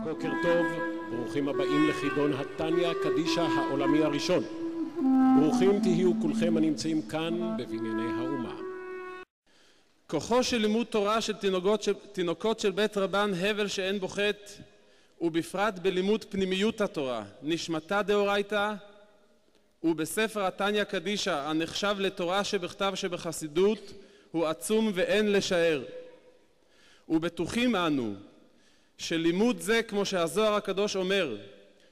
בוקר טוב, ברוכים הבאים לחידון התניא קדישא העולמי הראשון. ברוכים תהיו כולכם הנמצאים כאן בבנייני האומה. כוחו של לימוד תורה של תינוקות של בית רבן הבל שאין בו חטא, ובפרט בלימוד פנימיות התורה, נשמתה דאורייתא, ובספר התניא קדישא הנחשב לתורה שבכתב שבחסידות, הוא עצום ואין לשער. ובטוחים אנו שלימוד זה, כמו שהזוהר הקדוש אומר,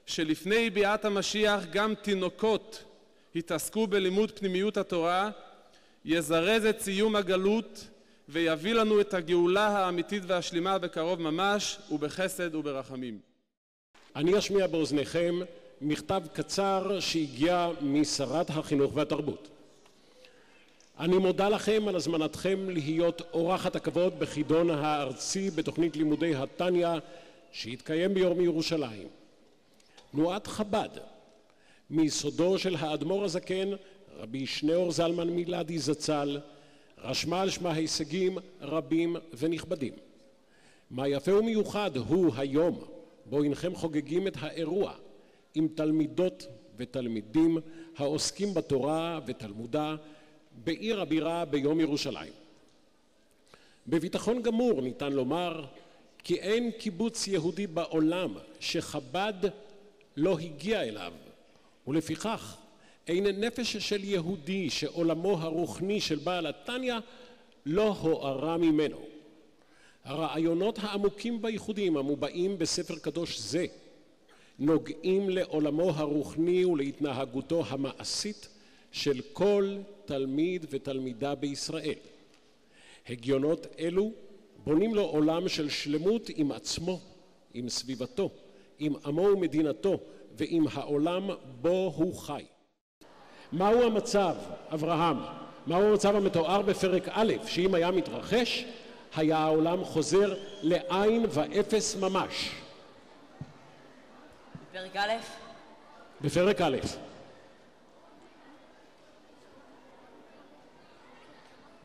שלפני ביאת המשיח גם תינוקות התעסקו בלימוד פנימיות התורה, יזרז את סיום הגלות ויביא לנו את הגאולה האמיתית והשלימה בקרוב ממש, ובחסד וברחמים. אני אשמיע באוזניכם מכתב קצר שהגיע משרת החינוך והתרבות. אני מודה לכם על הזמנתכם להיות אורחת הכבוד בחידון הארצי בתוכנית לימודי התניא שהתקיים ביום ירושלים. תנועת חב"ד, מיסודו של האדמו"ר הזקן רבי שניאור זלמן מילדי זצ"ל, רשמה על שמה הישגים רבים ונכבדים. מה יפה ומיוחד הוא היום בו אינכם חוגגים את האירוע עם תלמידות ותלמידים העוסקים בתורה ותלמודה בעיר הבירה ביום ירושלים. בביטחון גמור ניתן לומר כי אין קיבוץ יהודי בעולם שחב"ד לא הגיע אליו, ולפיכך אין נפש של יהודי שעולמו הרוחני של בעל התניא לא הוארה ממנו. הרעיונות העמוקים והייחודיים המובעים בספר קדוש זה נוגעים לעולמו הרוחני ולהתנהגותו המעשית של כל תלמיד ותלמידה בישראל. הגיונות אלו בונים לו עולם של שלמות עם עצמו, עם סביבתו, עם עמו ומדינתו ועם העולם בו הוא חי. מהו המצב, אברהם? מהו המצב המתואר בפרק א', שאם היה מתרחש, היה העולם חוזר לעין ואפס ממש? בפרק א'? בפרק א'.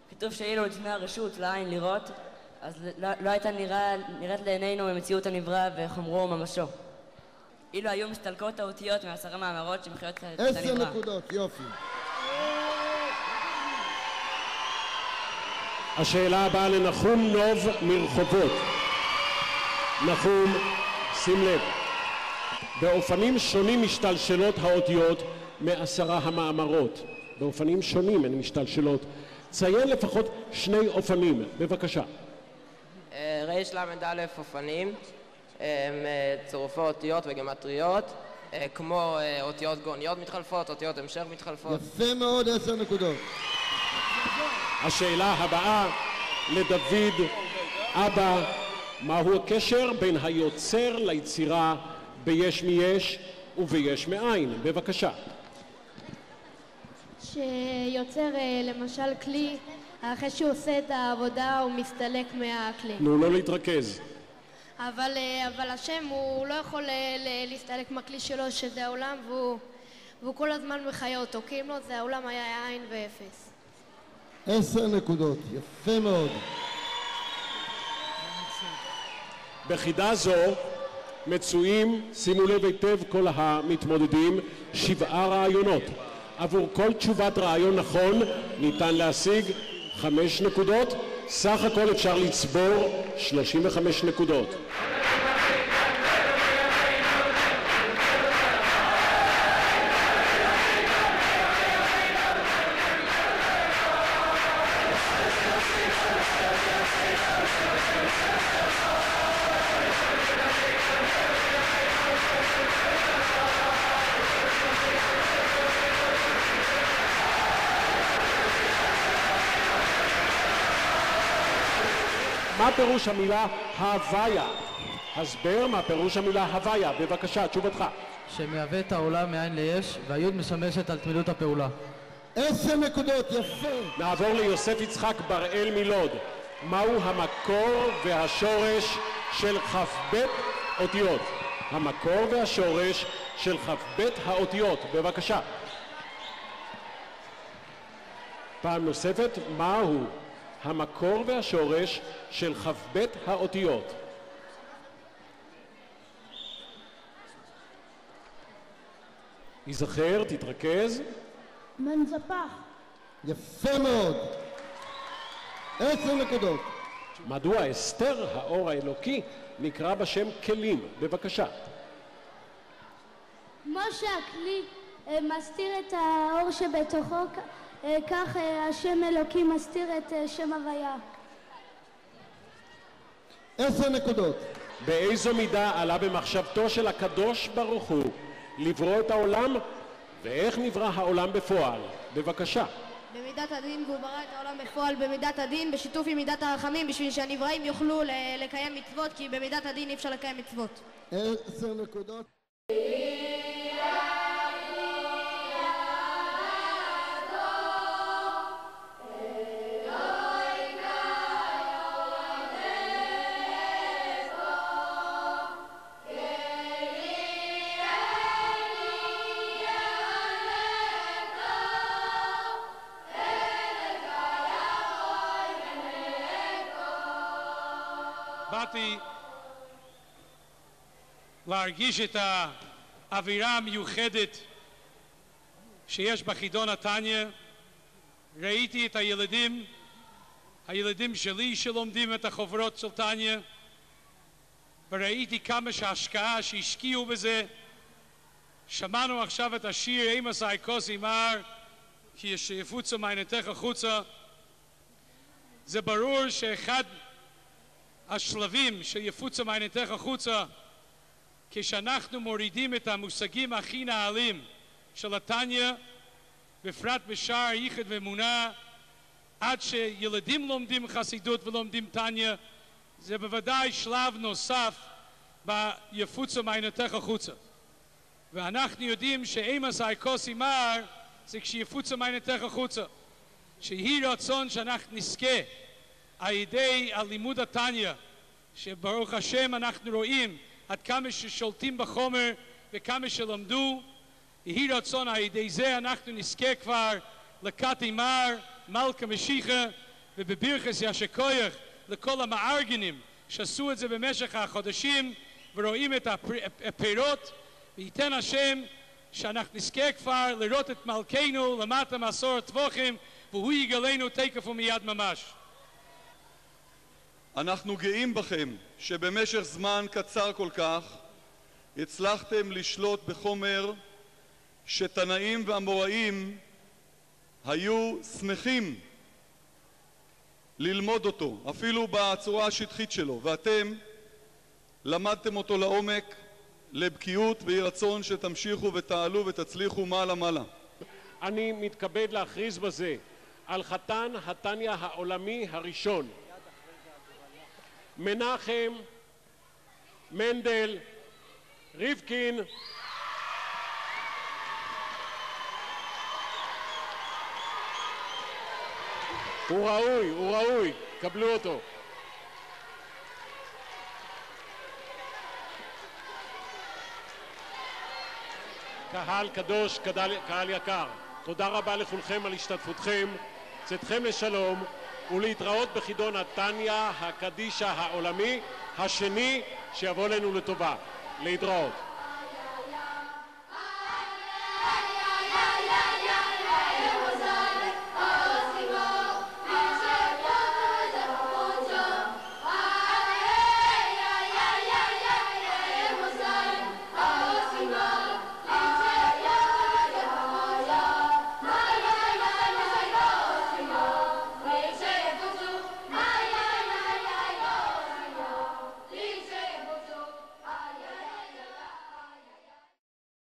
כתוב שאילו לפני הרשות לעין לראות, אז לא הייתה נראית לעינינו ממציאות הנברא וחומרו וממשו. אילו היו מסתלקות האותיות מ10 מאמרות שמחיות את הנברא. 10 נקודות, יופי. השאלה הבאה לנחום נוב מרחובות. נחום, שים לב. באופנים שונים משתלשלות האותיות מ10 המאמרות. באופנים שונים הן משתלשלות. ציין לפחות 2 אופנים, בבקשה. ריש למד א' אופנים, צירופי אותיות וגמטריות, כמו אותיות גאוניות מתחלפות, אותיות המשך מתחלפות. יפה מאוד, 10 נקודות. השאלה הבאה לדוד אבא, מהו הקשר בין היוצר ליצירה ביש מיש וביש מאין? בבקשה. שיוצר למשל כלי, אחרי שהוא עושה את העבודה הוא מסתלק מהכלי. נו, לא להתרכז. אבל השם הוא לא יכול להסתלק מהכלי שלו שזה העולם, והוא כל הזמן מחיה אותו, כי אם לא זה העולם היה עין ואפס. 10 נקודות, יפה מאוד. בחידה זו מצויים, שימו לב היטב כל המתמודדים, 7 רעיונות. עבור כל תשובת רעיון נכון ניתן להשיג 5 נקודות, סך הכל אפשר לצבור 35 נקודות. מה פירוש המילה הוויה? הסבר מה פירוש המילה הוויה, בבקשה, תשובתך. שמהווה את העולם מאין ליש, והיוד משמשת על תמידות הפעולה. 10 נקודות, יפה. נעבור ליוסף יצחק בראל מלוד. מהו המקור והשורש של כ"ב אותיות? המקור והשורש של כ"ב האותיות, בבקשה. פעם נוספת, מהו המקור והשורש של כ"ב האותיות? ייזכר, תתרכז. מנזפח. יפה מאוד. 10 נקודות. מדוע אסתר, האור האלוקי, נקרא בשם כלים? בבקשה. כמו שהכלי מסתיר את האור שבתוכו, כך השם אלוקים מסתיר את שם הוויה. 10 נקודות. באיזו מידה עלה במחשבתו של הקדוש ברוך הוא לברוא את העולם, ואיך נברא העולם בפועל? בבקשה. במידת הדין, והוא ברא את העולם בפועל במידת הדין, בשיתוף עם מידת הרחמים, בשביל שהנבראים יוכלו לקיים מצוות, כי במידת הדין אי אפשר לקיים מצוות. 10 נקודות. באתי להרגיש את האווירה המיוחדת שיש בחידון התניא. ראיתי את הילדים שלי שלומדים את החוברות של תניא, וראיתי כמה שההשקעה שהשקיעו בזה. שמענו עכשיו את השיר אימא כוס אימר כי יפוצו מעיינתך החוצה. זה ברור שאחד השלבים שיפוצו מעיינתך החוצה, כשאנחנו מורידים את המושגים הכי נעלים של התניא, בפרט בשער ייחוד ואמונה, עד שילדים לומדים חסידות ולומדים תניא, זה בוודאי שלב נוסף ביפוצו מעיינתך החוצה. ואנחנו יודעים שאימא כוס אימר זה כשיפוצו מעיינתך החוצה, שהיא רצון שאנחנו נזכה על ידי הלימוד התניא, שברוך השם אנחנו רואים עד כמה ששולטים בחומר וכמה שלמדו. יהי רצון על ידי זה אנחנו נזכה כבר לכת אימר, מלכה משיחה, ובברכס יישר כוח לכל המארגנים שעשו את זה במשך החודשים ורואים את הפירות, וייתן השם שאנחנו נזכה כבר לראות את מלכנו למטה מעשור טבוחים, והוא יגלנו תקף ומיד ממש. אנחנו גאים בכם שבמשך זמן קצר כל כך הצלחתם לשלוט בחומר שתנאים ואמוראים היו שמחים ללמוד אותו, אפילו בצורה השטחית שלו, ואתם למדתם אותו לעומק, לבקיאות, ויהי רצון שתמשיכו ותעלו ותצליחו מעלה מעלה. אני מתכבד להכריז בזה על חתן התניא העולמי הראשון, מנחם מנדל ריבקין, הוא ראוי, קבלו אותו. קהל קדוש, קהל יקר, תודה רבה לכולכם על השתתפותכם, צאתכם לשלום ולהתראות בחידון התניא הקדישא העולמי השני שיבוא לנו לטובה. להתראות.